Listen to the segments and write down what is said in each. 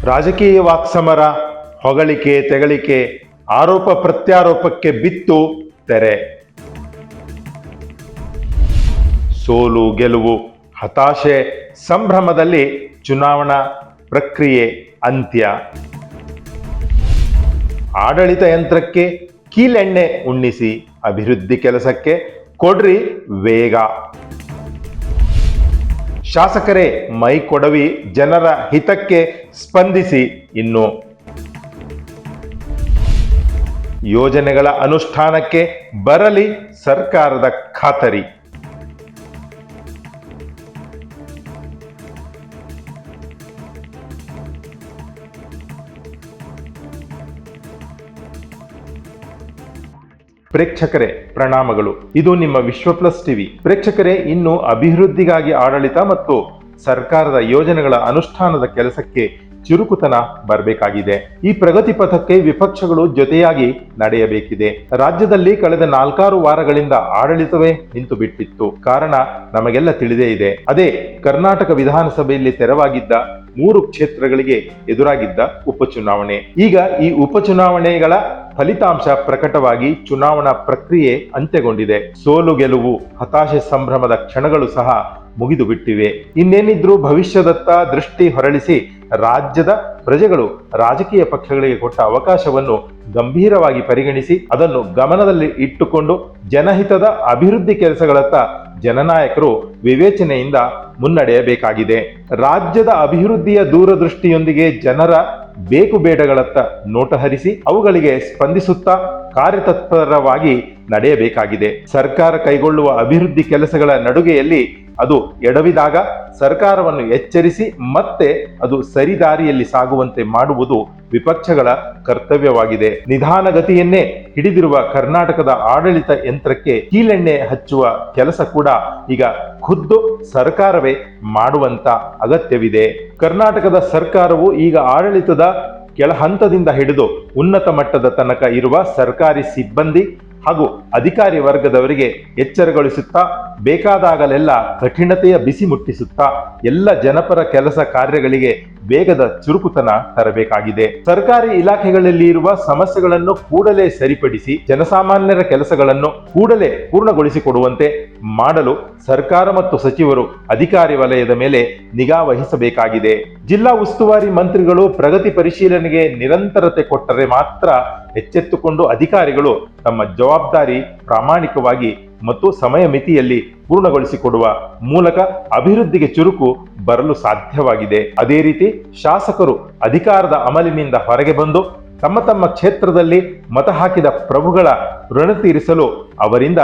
ರಾಜಕೀಯ ವಾಕ್ಸಮರ, ಹೊಗಳಿಕೆ ತೆಗಳಿಕೆ, ಆರೋಪ ಪ್ರತ್ಯಾರೋಪಕ್ಕೆ ಬಿತ್ತು ತೆರೆ. ಸೋಲು ಗೆಲುವು, ಹತಾಶೆ, ಸಂಭ್ರಮದಲ್ಲಿ ಚುನಾವಣಾ ಪ್ರಕ್ರಿಯೆ ಅಂತ್ಯ. ಆಡಳಿತ ಯಂತ್ರಕ್ಕೆ ಕೀಲೆಣ್ಣೆ ಉಣ್ಣಿಸಿ ಅಭಿವೃದ್ಧಿ ಕೆಲಸಕ್ಕೆ ಕೊಡ್ರಿ ವೇಗ. ಶಾಸಕರೇ ಮೈ ಕೊಡವಿ, ಜನರ ಹಿತಕ್ಕೆ ಸ್ಪಂದಿಸಿ. ಇನ್ನು ಯೋಜನೆಗಳ ಅನುಷ್ಠಾನಕ್ಕೆ ಬರಲಿ ಸರ್ಕಾರದ ಖಾತರಿ. ಪ್ರೇಕ್ಷಕರೇ ಪ್ರಣಾಮಗಳು. ಇದು ನಿಮ್ಮ ವಿಶ್ವ ಪ್ಲಸ್ ಟಿವಿ. ಪ್ರೇಕ್ಷಕರೇ, ಇನ್ನು ಅಭಿವೃದ್ಧಿಗಾಗಿ ಆಡಳಿತ ಮತ್ತು ಸರ್ಕಾರದ ಯೋಜನೆಗಳ ಅನುಷ್ಠಾನದ ಕೆಲಸಕ್ಕೆ ಚುರುಕುತನ ಬರಬೇಕಾಗಿದೆ. ಈ ಪ್ರಗತಿ ಪಥಕ್ಕೆ ವಿಪಕ್ಷಗಳು ಜೊತೆಯಾಗಿ ನಡೆಯಬೇಕಿದೆ. ರಾಜ್ಯದಲ್ಲಿ ಕಳೆದ 4-6 ವಾರಗಳಿಂದ ಆಡಳಿತವೇ ನಿಂತು ಬಿಟ್ಟಿತ್ತು. ಕಾರಣ ನಮಗೆಲ್ಲ ತಿಳಿದೇ ಇದೆ. ಅದೇ ಕರ್ನಾಟಕ ವಿಧಾನಸಭೆಯಲ್ಲಿ ತೆರವಾಗಿದ್ದ 3 ಕ್ಷೇತ್ರಗಳಿಗೆ ಎದುರಾಗಿದ್ದ ಉಪಚುನಾವಣೆ. ಈಗ ಈ ಉಪಚುನಾವಣೆಗಳ ಫಲಿತಾಂಶ ಪ್ರಕಟವಾಗಿ ಚುನಾವಣಾ ಪ್ರಕ್ರಿಯೆ ಅಂತ್ಯಗೊಂಡಿದೆ. ಸೋಲು ಗೆಲುವು, ಹತಾಶೆ ಸಂಭ್ರಮದ ಕ್ಷಣಗಳು ಸಹ ಮುಗಿದು ಬಿಟ್ಟಿವೆ. ಇನ್ನೇನಿದ್ರೂ ಭವಿಷ್ಯದತ್ತ ದೃಷ್ಟಿ ಹೊರಳಿಸಿ ರಾಜ್ಯದ ಪ್ರಜೆಗಳು ರಾಜಕೀಯ ಪಕ್ಷಗಳಿಗೆ ಕೊಟ್ಟ ಅವಕಾಶವನ್ನು ಗಂಭೀರವಾಗಿ ಪರಿಗಣಿಸಿ ಅದನ್ನು ಗಮನದಲ್ಲಿ ಇಟ್ಟುಕೊಂಡು ಜನಹಿತದ ಅಭಿವೃದ್ಧಿ ಕೆಲಸಗಳತ್ತ ಜನನಾಯಕರು ವಿವೇಚನೆಯಿಂದ ಮುನ್ನಡೆಯಬೇಕಾಗಿದೆ. ರಾಜ್ಯದ ಅಭಿವೃದ್ಧಿಯ ದೂರದೃಷ್ಟಿಯೊಂದಿಗೆ ಜನರ ಬೇಕು ಬೇಡಗಳತ್ತ ನೋಟ ಹರಿಸಿ ಅವುಗಳಿಗೆ ಸ್ಪಂದಿಸುತ್ತಾ ಕಾರ್ಯತತ್ಪರವಾಗಿ ನಡೆಯಬೇಕಾಗಿದೆ. ಸರ್ಕಾರ ಕೈಗೊಳ್ಳುವ ಅಭಿವೃದ್ಧಿ ಕೆಲಸಗಳ ನಡುಗೆಯಲ್ಲಿ ಅದು ಎಡವಿದಾಗ ಸರ್ಕಾರವನ್ನು ಎಚ್ಚರಿಸಿ ಮತ್ತೆ ಅದು ಸರಿದಾರಿಯಲ್ಲಿ ಸಾಗುವಂತೆ ಮಾಡುವುದು ವಿಪಕ್ಷಗಳ ಕರ್ತವ್ಯವಾಗಿದೆ. ನಿಧಾನಗತಿಯನ್ನೇ ಹಿಡಿದಿರುವ ಕರ್ನಾಟಕದ ಆಡಳಿತ ಯಂತ್ರಕ್ಕೆ ಕೀಲೆಣ್ಣೆ ಹಚ್ಚುವ ಕೆಲಸ ಕೂಡ ಈಗ ಖುದ್ದು ಸರ್ಕಾರವೇ ಮಾಡುವಂತ ಅಗತ್ಯವಿದೆ. ಕರ್ನಾಟಕದ ಸರ್ಕಾರವು ಈಗ ಆಡಳಿತದ ಕೆಳ ಹಂತದಿಂದ ಹಿಡಿದು ಉನ್ನತ ಮಟ್ಟದ ತನಕ ಇರುವ ಸರ್ಕಾರಿ ಸಿಬ್ಬಂದಿ ಹಾಗೂ ಅಧಿಕಾರಿ ವರ್ಗದವರಿಗೆ ಎಚ್ಚರಗೊಳಿಸುತ್ತಾ ಬೇಕಾದಾಗಲೆಲ್ಲ ಕಠಿಣತೆಯ ಬಿಸಿ ಮುಟ್ಟಿಸುತ್ತಾ ಎಲ್ಲ ಜನಪರ ಕೆಲಸ ಕಾರ್ಯಗಳಿಗೆ ವೇಗದ ಚುರುಕುತನ ತರಬೇಕಾಗಿದೆ. ಸರ್ಕಾರಿ ಇಲಾಖೆಗಳಲ್ಲಿ ಇರುವ ಸಮಸ್ಯೆಗಳನ್ನು ಕೂಡಲೇ ಸರಿಪಡಿಸಿ ಜನಸಾಮಾನ್ಯರ ಕೆಲಸಗಳನ್ನು ಕೂಡಲೇ ಪೂರ್ಣಗೊಳಿಸಿಕೊಡುವಂತೆ ಮಾಡಲು ಸರ್ಕಾರ ಮತ್ತು ಸಚಿವರು ಅಧಿಕಾರಿ ವಲಯದ ಮೇಲೆ ನಿಗಾ ವಹಿಸಬೇಕಾಗಿದೆ. ಜಿಲ್ಲಾ ಉಸ್ತುವಾರಿ ಮಂತ್ರಿಗಳು ಪ್ರಗತಿ ಪರಿಶೀಲನೆಗೆ ನಿರಂತರತೆ ಕೊಟ್ಟರೆ ಮಾತ್ರ ಎಚ್ಚೆತ್ತುಕೊಂಡು ಅಧಿಕಾರಿಗಳು ತಮ್ಮ ಜವಾಬ್ದಾರಿ ಪ್ರಾಮಾಣಿಕವಾಗಿ ಮತ್ತು ಸಮಯ ಮಿತಿಯಲ್ಲಿ ಪೂರ್ಣಗೊಳಿಸಿಕೊಡುವ ಮೂಲಕ ಅಭಿವೃದ್ಧಿಗೆ ಚುರುಕು ಬರಲು ಸಾಧ್ಯವಾಗಿದೆ. ಅದೇ ರೀತಿ ಶಾಸಕರು ಅಧಿಕಾರದ ಅಮಲಿನಿಂದ ಹೊರಗೆ ಬಂದು ತಮ್ಮ ತಮ್ಮ ಕ್ಷೇತ್ರದಲ್ಲಿ ಮತ ಹಾಕಿದ ಪ್ರಭುಗಳ ಋಣ ತೀರಿಸಲು ಅವರಿಂದ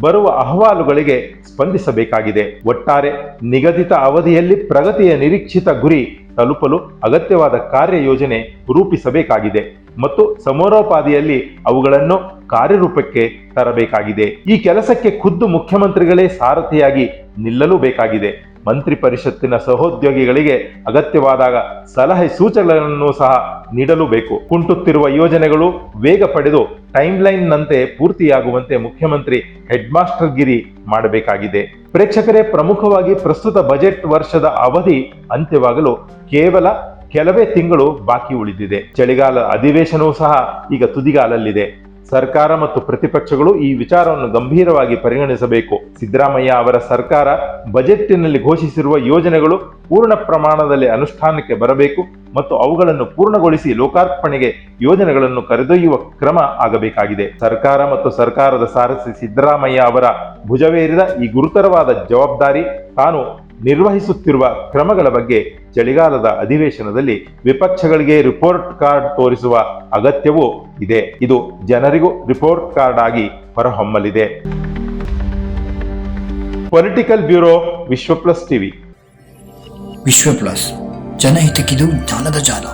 ಬರುವ ಅಹವಾಲುಗಳಿಗೆ ಸ್ಪಂದಿಸಬೇಕಾಗಿದೆ. ಒಟ್ಟಾರೆ ನಿಗದಿತ ಅವಧಿಯಲ್ಲಿ ಪ್ರಗತಿಯ ನಿರೀಕ್ಷಿತ ಗುರಿ ತಲುಪಲು ಅಗತ್ಯವಾದ ಕಾರ್ಯಯೋಜನೆ ರೂಪಿಸಬೇಕಾಗಿದೆ ಮತ್ತು ಸಮರೋಪಾದಿಯಲ್ಲಿ ಅವುಗಳನ್ನು ಕಾರ್ಯರೂಪಕ್ಕೆ ತರಬೇಕಾಗಿದೆ. ಈ ಕೆಲಸಕ್ಕೆ ಖುದ್ದು ಮುಖ್ಯಮಂತ್ರಿಗಳೇ ಸಾರಥಿಯಾಗಿ ನಿಲ್ಲಲು ಬೇಕಾಗಿದೆ. ಮಂತ್ರಿ ಪರಿಷತ್ತಿನ ಸಹೋದ್ಯೋಗಿಗಳಿಗೆ ಅಗತ್ಯವಾದಾಗ ಸಲಹೆ ಸೂಚನೆಗಳನ್ನು ಸಹ ನೀಡಲು ಬೇಕು. ಕುಂಟುತ್ತಿರುವ ಯೋಜನೆಗಳು ವೇಗ ಪಡೆದು ಟೈಮ್ ಲೈನ್ ನಂತೆ ಪೂರ್ತಿಯಾಗುವಂತೆ ಮುಖ್ಯಮಂತ್ರಿ ಹೆಡ್ ಮಾಸ್ಟರ್ ಗಿರಿ ಮಾಡಬೇಕಾಗಿದೆ. ಪ್ರೇಕ್ಷಕರೇ, ಪ್ರಮುಖವಾಗಿ ಪ್ರಸ್ತುತ ಬಜೆಟ್ ವರ್ಷದ ಅವಧಿ ಅಂತ್ಯವಾಗಲು ಕೇವಲ ಕೆಲವೇ ತಿಂಗಳು ಬಾಕಿ ಉಳಿದಿದೆ. ಚಳಿಗಾಲ ಅಧಿವೇಶನವೂ ಸಹ ಈಗ ತುದಿಗಾಲಲ್ಲಿದೆ. ಸರ್ಕಾರ ಮತ್ತು ಪ್ರತಿಪಕ್ಷಗಳು ಈ ವಿಚಾರವನ್ನು ಗಂಭೀರವಾಗಿ ಪರಿಗಣಿಸಬೇಕು. ಸಿದ್ದರಾಮಯ್ಯ ಅವರ ಸರ್ಕಾರ ಬಜೆಟ್ನಲ್ಲಿ ಘೋಷಿಸಿರುವ ಯೋಜನೆಗಳು ಪೂರ್ಣ ಪ್ರಮಾಣದಲ್ಲಿ ಅನುಷ್ಠಾನಕ್ಕೆ ಬರಬೇಕು ಮತ್ತು ಅವುಗಳನ್ನು ಪೂರ್ಣಗೊಳಿಸಿ ಲೋಕಾರ್ಪಣೆಗೆ ಯೋಜನೆಗಳನ್ನು ಕರೆದೊಯ್ಯುವ ಕ್ರಮ ಆಗಬೇಕಾಗಿದೆ. ಸರ್ಕಾರ ಮತ್ತು ಸರ್ಕಾರದ ಸಾರಥಿ ಸಿದ್ದರಾಮಯ್ಯ ಅವರ ಭುಜವೇರಿದ ಈ ಗುರುತರವಾದ ಜವಾಬ್ದಾರಿ ತಾನು ನಿರ್ವಹಿಸುತ್ತಿರುವ ಕ್ರಮಗಳ ಬಗ್ಗೆ ಚಳಿಗಾಲದ ಅಧಿವೇಶನದಲ್ಲಿ ವಿಪಕ್ಷಗಳಿಗೆ ರಿಪೋರ್ಟ್ ಕಾರ್ಡ್ ತೋರಿಸುವ ಅಗತ್ಯವೂ ಇದೆ. ಇದು ಜನರಿಗೂ ರಿಪೋರ್ಟ್ ಕಾರ್ಡ್ ಆಗಿ ಹೊರಹೊಮ್ಮಲಿದೆ. ಪೊಲಿಟಿಕಲ್ ಬ್ಯೂರೋ, ವಿಶ್ವ ಪ್ಲಸ್ ಟಿವಿ. ವಿಶ್ವ ಪ್ಲಸ್, ಜನಹಿತಕ್ಕಿದು ಜ್ಞಾನದ ಜಾಲ.